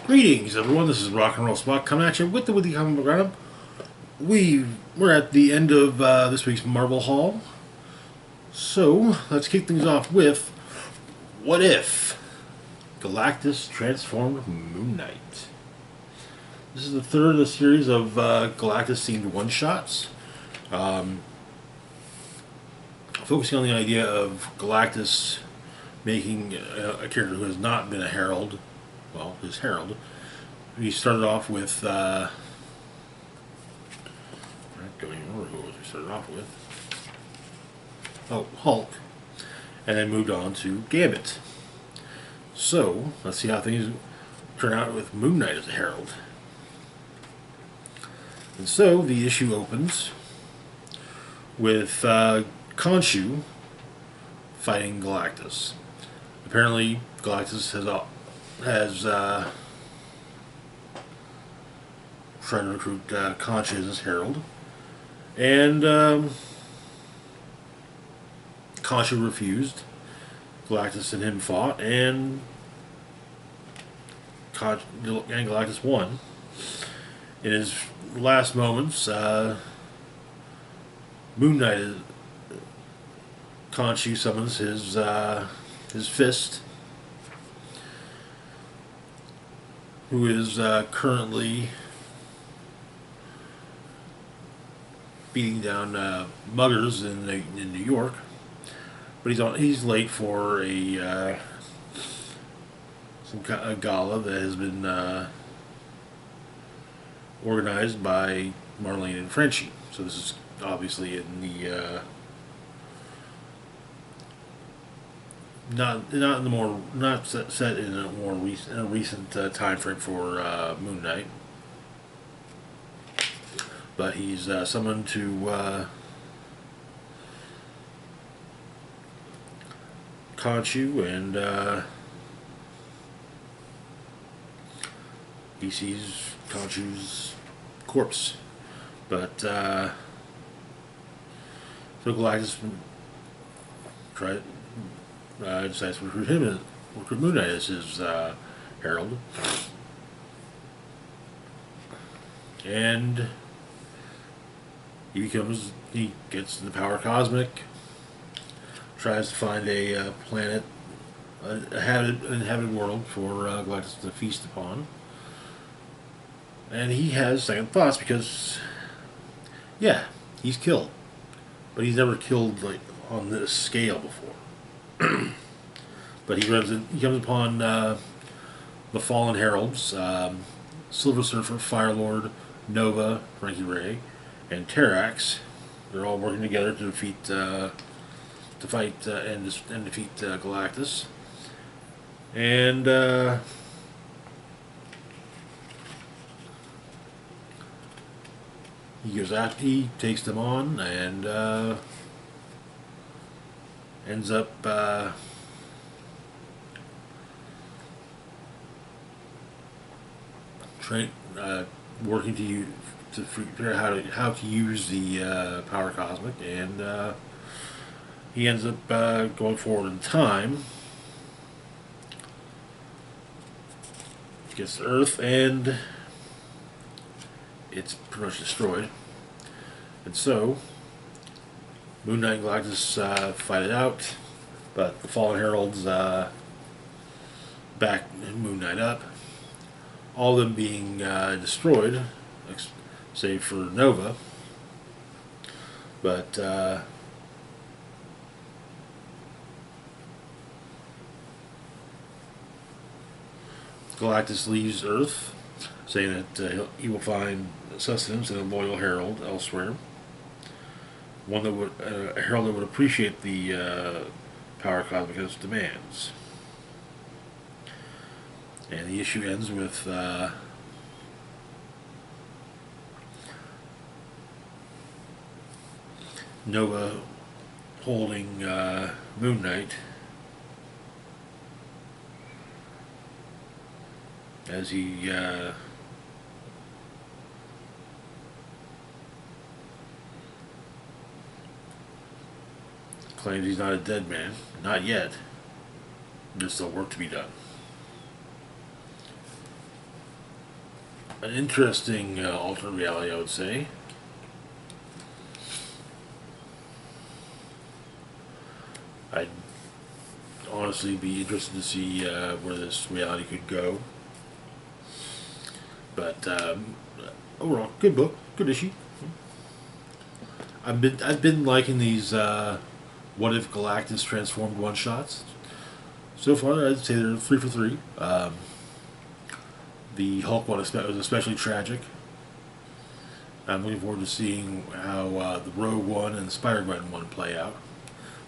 Greetings, everyone. This is Rock and Roll Spot coming at you with the Comic Book Roundup. We're at the end of this week's Marvel Haul, so let's kick things off with What If Galactus transformed Moon Knight. This is the third of the series of Galactus-themed one-shots, focusing on the idea of Galactus making a character who has not been a herald. Well, his herald. We started off with, I don't even remember who it was we started off with. Oh, Hulk. And then moved on to Gambit. So, let's see how things turn out with Moon Knight as a herald. And so, the issue opens with Khonshu fighting Galactus. Apparently, Galactus has tried to recruit Khonshu as his herald, and Khonshu refused. Galactus and him fought, and Galactus won. In his last moments, Moon Knight, Khonshu summons his fist, who is currently beating down muggers in New York, but he's late for a gala that has been organized by Marlene and Frenchie. So this is obviously in the not set in a more recent time frame for Moon Knight, but he's summoned to Khonshu, and he sees Khonshu's corpse, but so Galactus decides to recruit Moon Knight as his herald, and he gets the power cosmic, tries to find a planet, an inhabited world for Galactus to feast upon, and he has second thoughts because, yeah, he's killed, but he's never killed like on this scale before. But he comes upon the fallen heralds, Silver Surfer, Firelord, Nova, Frankie Ray, and Terrax. They're all working together to defeat Galactus. And he takes them on and ends up working to figure out how to use the power cosmic, and he ends up going forward in time, gets to Earth, and it's pretty much destroyed. And so Moon Knight and Galactus fight it out, but the Fallen Heralds back Moon Knight up. All of them being destroyed, save for Nova. But Galactus leaves Earth, saying that he will find sustenance in a loyal herald elsewhere. A herald that would appreciate the power cosmic's demands. And the issue ends with Nova holding Moon Knight as he claims he's not a dead man. Not yet. There's still work to be done. an interesting alternate reality, I would say. I'd honestly be interested to see where this reality could go. But overall, good book, good issue. I've been liking these what if Galactus transformed one shots. So far, I'd say they're 3 for 3. The Hulk one was especially tragic. I'm looking forward to seeing how the Rogue one and the Spider-Gwen one play out.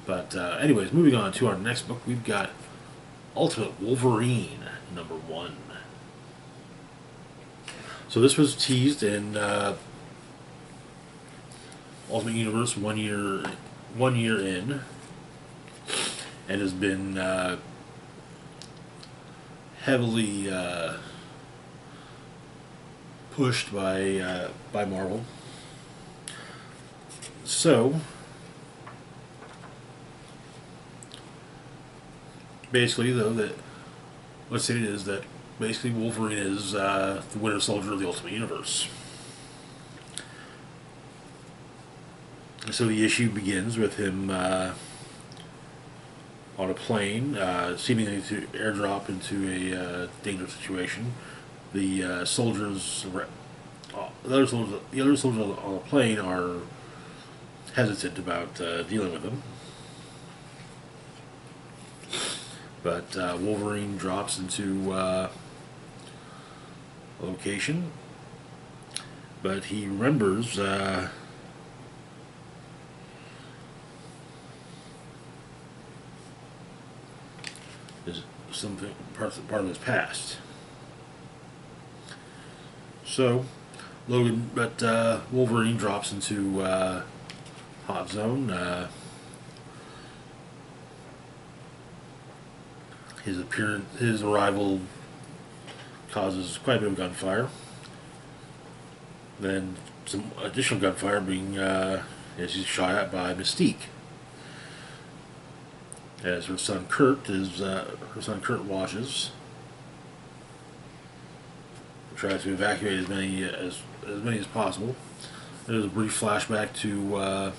But anyways, moving on to our next book, we've got Ultimate Wolverine #1. So this was teased in Ultimate Universe 1 year in, and has been heavily pushed by Marvel. So basically, though, that let's say it is that basically Wolverine is the Winter Soldier of the Ultimate Universe. So the issue begins with him on a plane, seemingly to airdrop into a dangerous situation. The soldiers, the other soldiers on the plane are hesitant about dealing with him. But Wolverine drops into a location, but he remembers something part of his past. So Wolverine drops into hot zone. His arrival causes quite a bit of gunfire. Then some additional gunfire being as he's shot at by Mystique. As her son Kurt watches, tries to evacuate as many as possible. There's a brief flashback to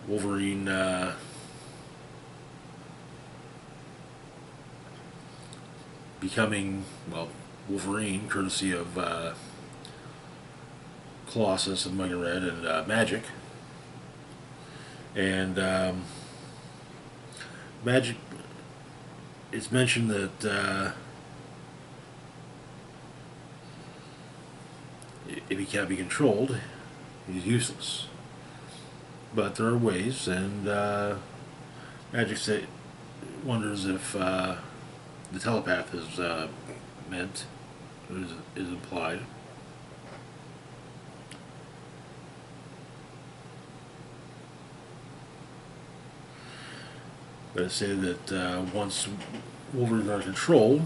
Wolverine becoming, well, Wolverine, courtesy of Colossus and Mega Red and Magic. And Magic, it's mentioned that if he can't be controlled, he's useless. But there are ways, and Magic wonders if the telepath is meant, or is implied. But it said that once Wolverine is under control,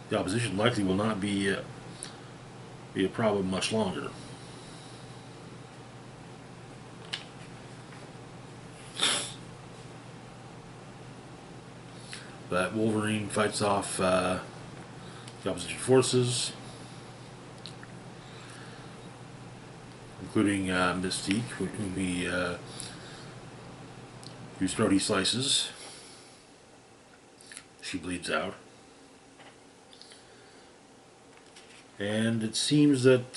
the opposition likely will not be a problem much longer. But Wolverine fights off the opposition forces, including Mystique, whose throat he slices. She bleeds out. And it seems that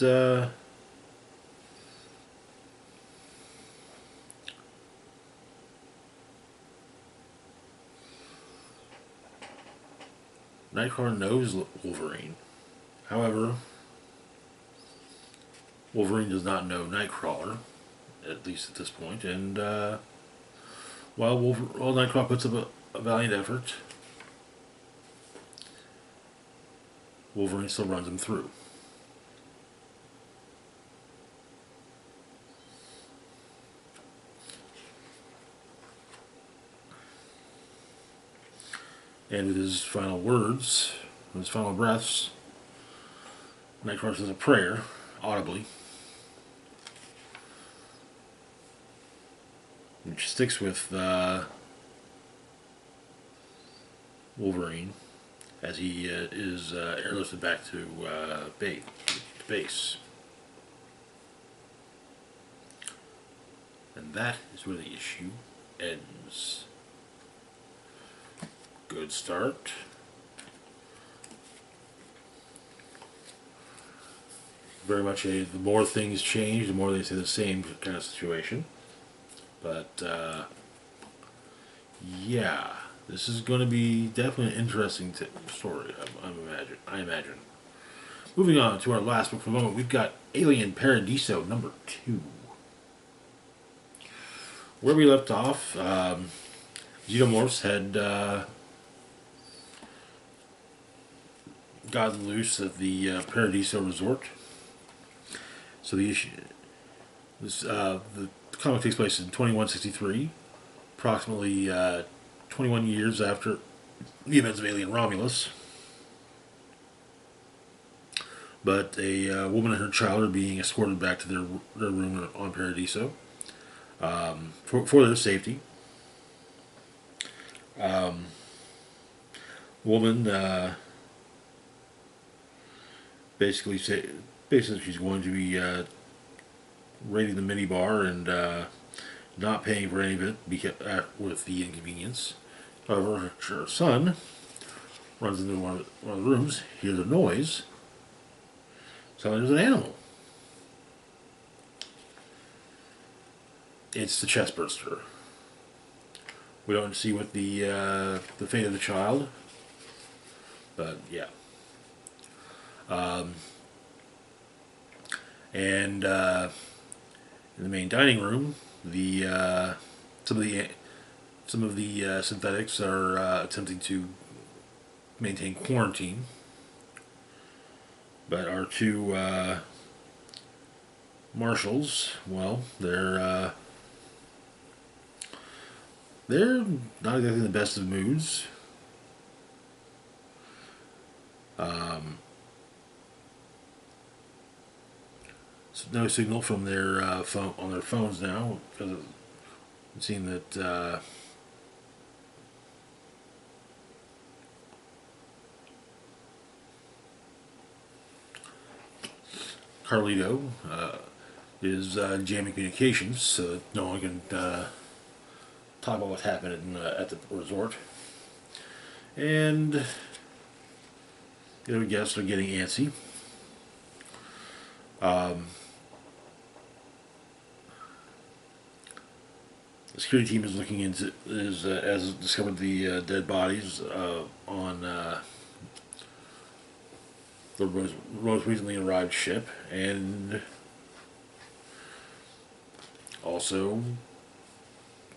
Nightcrawler knows Wolverine. However, Wolverine does not know Nightcrawler, at least at this point, and while Nightcrawler puts up a valiant effort, Wolverine still runs him through. And with his final words, with his final breaths, Nightcrawler says a prayer, audibly, which sticks with Wolverine. as he is airlifted back to base. And that is where the issue ends. Good start. Very much the more things change, the more they say the same kind of situation. But yeah, this is going to be definitely an interesting story. I imagine. Moving on to our last book for the moment, we've got Alien Paradiso #2. Where we left off, xenomorphs had gotten loose at the Paradiso resort. So the comic takes place in 2163, approximately 21 years after the events of Alien Romulus. But a woman and her child are being escorted back to their room on Paradiso for their safety. The woman basically she's going to be raiding the minibar and not paying for any of it with the inconvenience. However, her son runs into one of the rooms, hears a noise, sounds like there's an animal. It's the chestburster. We don't see what the fate of the child, but yeah. And in the main dining room, some of the synthetics are attempting to maintain quarantine, but our two marshals, well, they're not exactly in the best of moods. No signal from their phone on their phones now, because it seemed that Carlito is jamming communications, so that no one can talk about what's happening at the resort. And the other guests are getting antsy. The security team is looking into has discovered the dead bodies on the most recently arrived ship, and also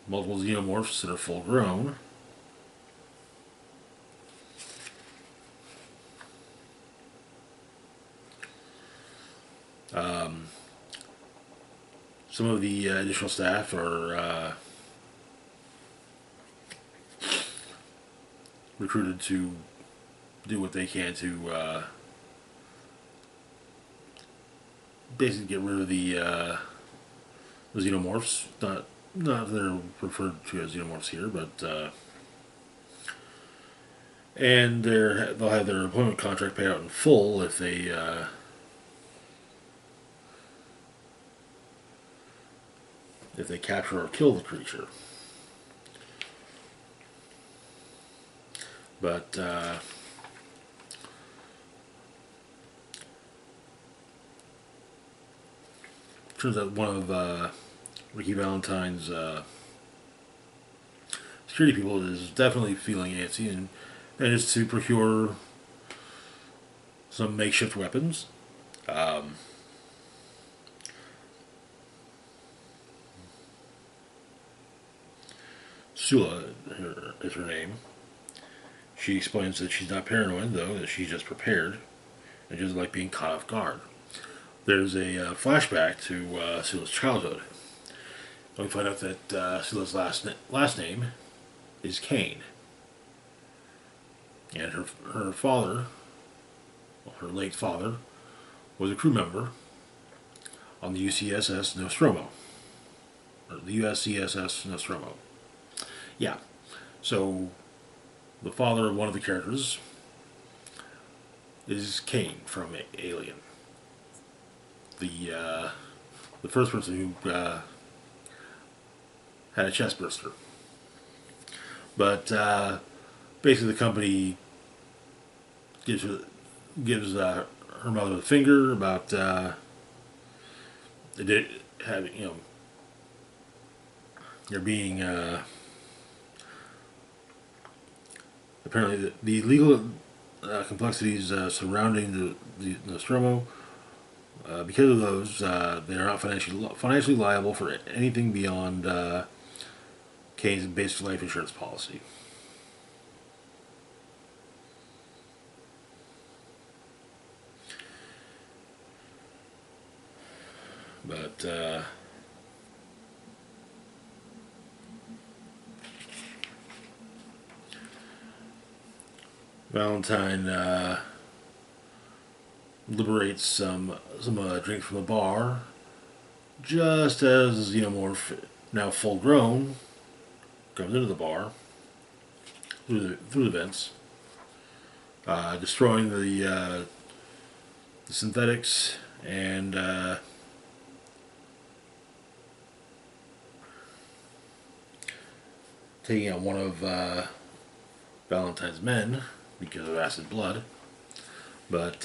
multiple xenomorphs that are full grown. Some of the additional staff are recruited to do what they can to basically get rid of the xenomorphs. Not that they're referred to as xenomorphs here, but and they'll have their employment contract paid out in full if they capture or kill the creature. But turns out one of Ricky Valentine's security people is definitely feeling antsy and manages to procure some makeshift weapons. Sula is her name. She explains that she's not paranoid, though, that she's just prepared and doesn't like being caught off guard. There's a flashback to Sula's childhood. We find out that Sula's last name is Kane. And her father, well, her late father, was a crew member on the UCSS Nostromo. Or the USCSS Nostromo. Yeah. So the father of one of the characters is Kane from Alien. The first person who had a chest burster. But basically, the company gives her mother the finger about it having, there being apparently the legal complexities surrounding the Nostromo. Because of those, they are not financially liable for anything beyond Kane's basic life insurance policy. But Valentine liberates some drink from the bar, just as Xenomorph, now full grown, comes into the bar through the vents, destroying the synthetics and taking out one of Valentine's men because of acid blood. But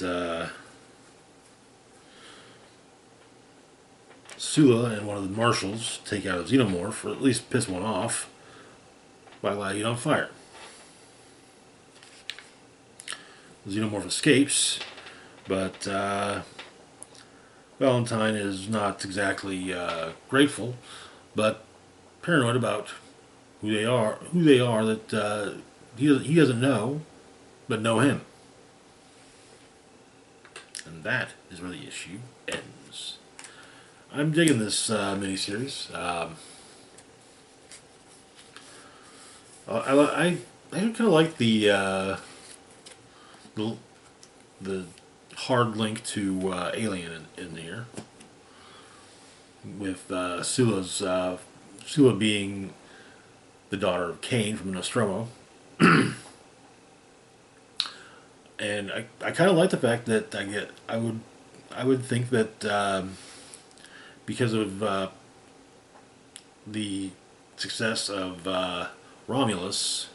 Sula and one of the marshals take out a Xenomorph, or at least piss one off, by lighting it on fire. The Xenomorph escapes, but Valentine is not exactly grateful, but paranoid about who they are that he doesn't know, but know him. And that is where the issue ends. I'm digging this miniseries. I kind of like the hard link to Alien in here, with Sula being the daughter of Kane from Nostromo. And I kind of like the fact that I would think that because of the success of Romulus,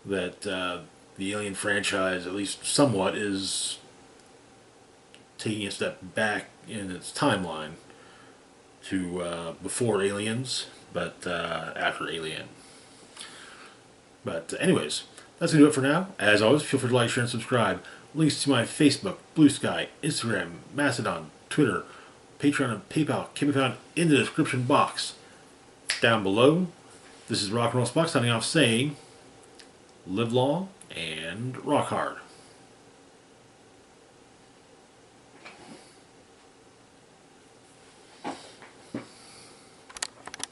that the Alien franchise, at least somewhat, is taking a step back in its timeline to before Aliens, but after Alien. But anyways, that's going to do it for now. As always, feel free to like, share, and subscribe. Links to my Facebook, Blue Sky, Instagram, Mastodon, Twitter, Patreon, and PayPal can be found in the description box down below. This is Rock and Roll Spock signing off saying, live long and rock hard.